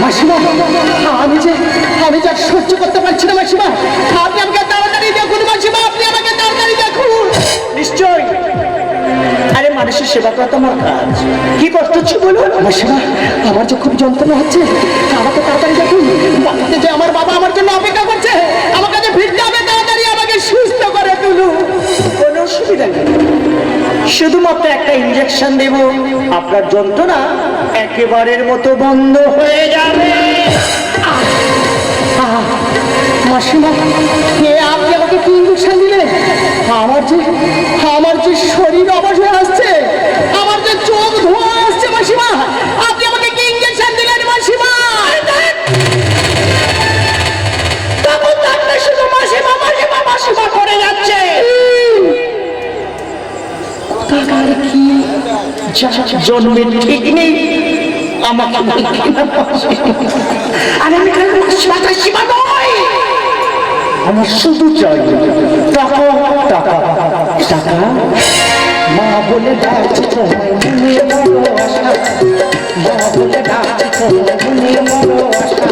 মাসিমা, আমি যা সহ্য করতে পারছি না মাসিমা, আপনি আমাকে তাড়াতাড়ি দেখুন মাসিমা, আপনি আমাকে তাড়াতাড়ি দেখুন। নিশ্চয়, আরে মানুষের সেবা করা তোমার কাজ। কি কষ্ট হচ্ছে বলো? মাসিমা, আমার যে খুব যন্ত্রণা হচ্ছে, আমাকে তাড়াতাড়ি দেখুন। বাড়িতে যে আমার বাবা আমার জন্য অপেক্ষা করছে, আমার কাছে ফিরতে হবে, তাড়াতাড়ি আমাকে সুস্থ করে তুলুন। কোনো অসুবিধা নেই, শুধুমাত্র একটা ইঞ্জেকশন দেব, আপনার যন্ত্রণা একেবারের মতো বন্ধ হয়ে যাবে। মাসিমা, আপনি আমাকে কি ইঞ্জেকশন দিলেন? আমার যে শরীর অবশ হয়ে আসছে, আমার যে চোখ ধোয়া আসছে মাসিমা, আপনি আমাকে কি ইঞ্জেকশন দিলেন মাসিমা? শুধু মাসিমা মাসিমা মাসিমা করে যাচ্ছে। জন্মের ঠিক নেই আমাকে, আর আমি মাসিমা নয়, আমার শুধু চাই টাকা টাকা টাকা। মা বলে ডাকছে তোমায় মনে বড় আশা, মা বলে ডাকছে তোমায় মনে বড় আশা।